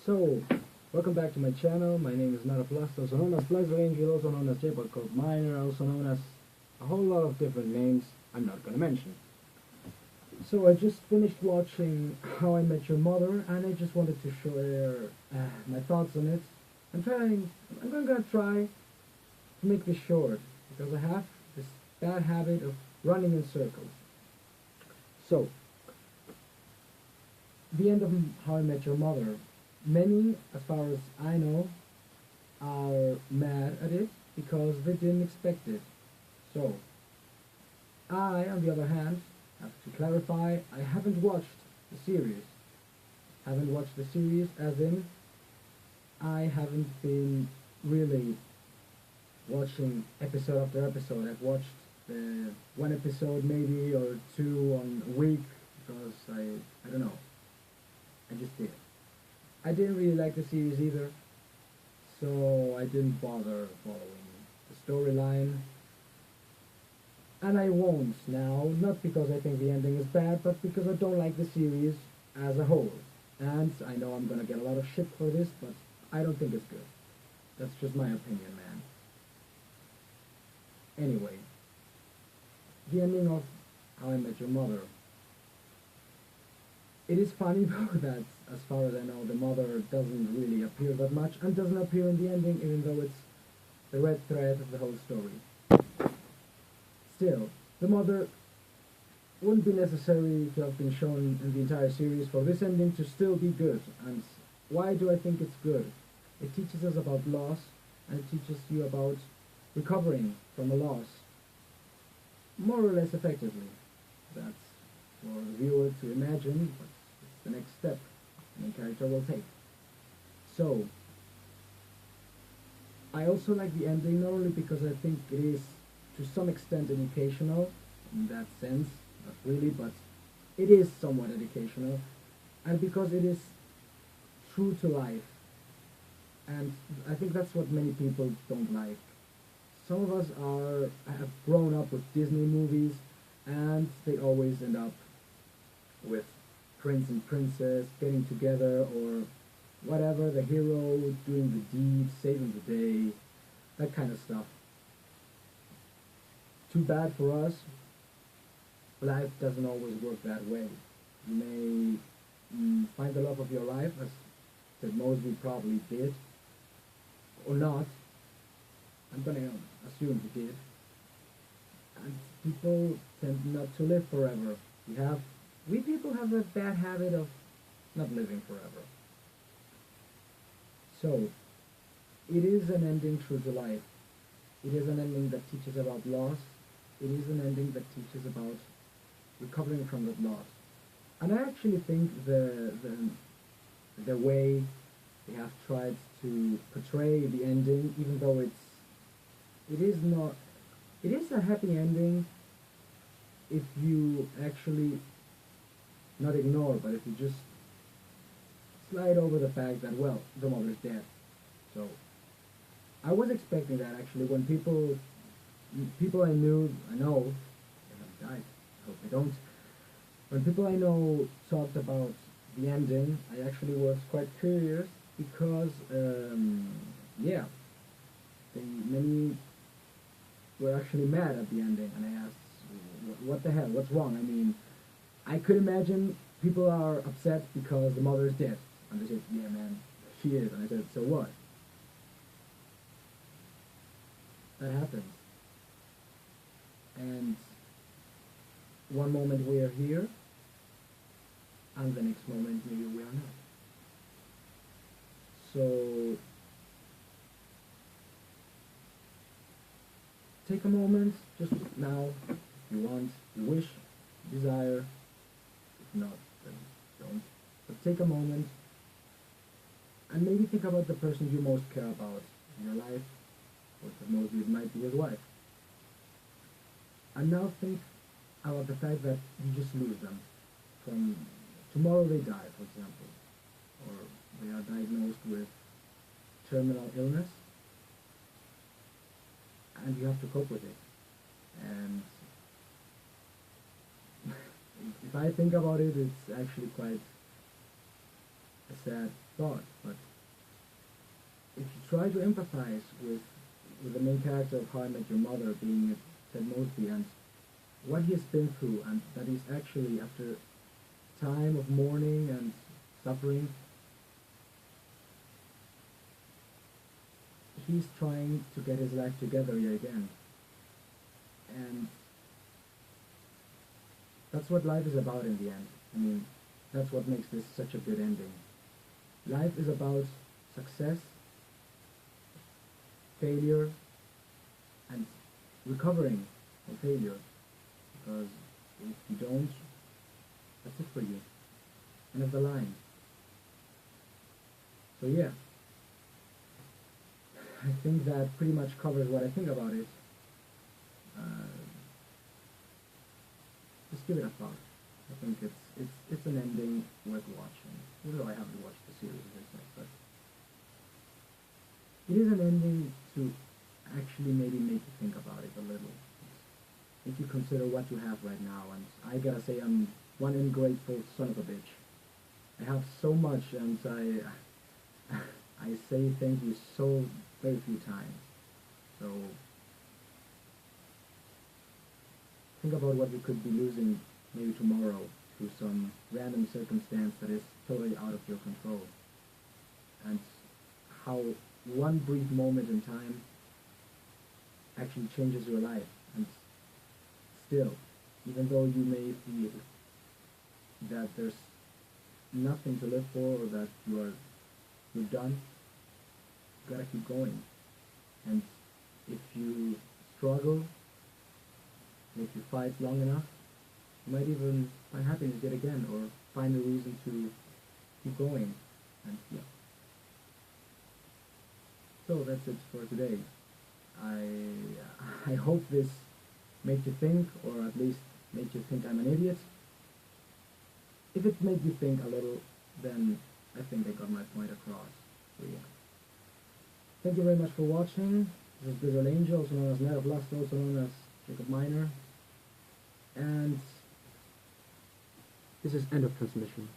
So, welcome back to my channel. My name is Naraplast, also known as Pleasure Angel, also known as J-Pod Code Miner, also known as a whole lot of different names I'm not gonna mention. So I just finished watching How I Met Your Mother, and I just wanted to share my thoughts on it. I'm gonna try to make this short, because I have this bad habit of running in circles. So, the end of How I Met Your Mother. Many, as far as I know, are mad at it because they didn't expect it. So, I, on the other hand, have to clarify, I haven't watched the series. Haven't watched the series as in, I haven't been really watching episode after episode. I've watched one episode maybe or two on a week because I don't know. I just did. I didn't really like the series either, so I didn't bother following the storyline. And I won't now, not because I think the ending is bad, but because I don't like the series as a whole. And I know I'm gonna get a lot of shit for this, but I don't think it's good. That's just my opinion, man. Anyway, the ending of How I Met Your Mother. It is funny though that, as far as I know, the mother doesn't really appear that much and doesn't appear in the ending, even though it's the red thread of the whole story. Still, the mother wouldn't be necessary to have been shown in the entire series for this ending to still be good. And why do I think it's good? It teaches us about loss, and it teaches you about recovering from a loss more or less effectively. That's for the viewer to imagine, but it's the next step the main character will take. So, I also like the ending not only because I think it is to some extent educational, in that sense, not really, but it is somewhat educational, and because it is true to life. And I think that's what many people don't like. Some of us have grown up with Disney movies, and they always end up with prince and princess getting together, or whatever, the hero doing the deed, saving the day, that kind of stuff. Too bad for us, life doesn't always work that way. You may find the love of your life, as Ted Mosby probably did, or not. I'm gonna assume he did. And people tend not to live forever. We people have a bad habit of not living forever. So, it is an ending true to life. It is an ending that teaches about loss. It is an ending that teaches about recovering from that loss. And I actually think the way they have tried to portray the ending, even though it is a happy ending if you actually not ignore, but if you just slide over the fact that, well, the mother's dead. So, I was expecting that actually when people I know, they have died, I hope they don't. When people I know talked about the ending, I actually was quite curious because, yeah, many were actually mad at the ending, and I asked, what the hell, what's wrong? I mean, I could imagine people are upset because the mother is dead. And they said, yeah man, she is. And I said, so what? That happens. And one moment we are here, and the next moment maybe we are not. So, take a moment, just now, if you want, you wish, desire. If not, then don't. But take a moment and maybe think about the person you most care about in your life, or most of it might be his wife. And now think about the fact that you just lose them. From tomorrow they die, for example, or they are diagnosed with terminal illness, and you have to cope with it. And if I think about it, it's actually quite a sad thought. But if you try to empathize with the main character of How I Met Your Mother, being Ted Mosby, and what he's been through, and that he's actually, after time of mourning and suffering, he's trying to get his life together yet again. And that's what life is about in the end. I mean, that's what makes this such a good ending. Life is about success, failure, and recovering from failure. Because if you don't, that's it for you. End of the line. So yeah, I think that pretty much covers what I think about it. Just give it a thought. I think it's an ending worth watching. Even though I haven't watched the series, as I said, but it is an ending to actually maybe make you think about it a little. If you consider what you have right now, and I gotta say, I'm one ungrateful son of a bitch. I have so much, and I say thank you so very few times. So think about what you could be losing maybe tomorrow through some random circumstance that is totally out of your control, and how one brief moment in time actually changes your life. And still, even though you may feel that there's nothing to live for, or that you're done, you gotta keep going. And if you struggle, if you fight long enough, you might even find happiness yet again, or find a reason to keep going. And yeah. So that's it for today. I hope this made you think, or at least made you think I'm an idiot. If it made you think a little, then I think I got my point across. So yeah. Thank you very much for watching. This is Visual Angel, also known as Net of Lust, also known as Jacob Miner. And this is end of transmission.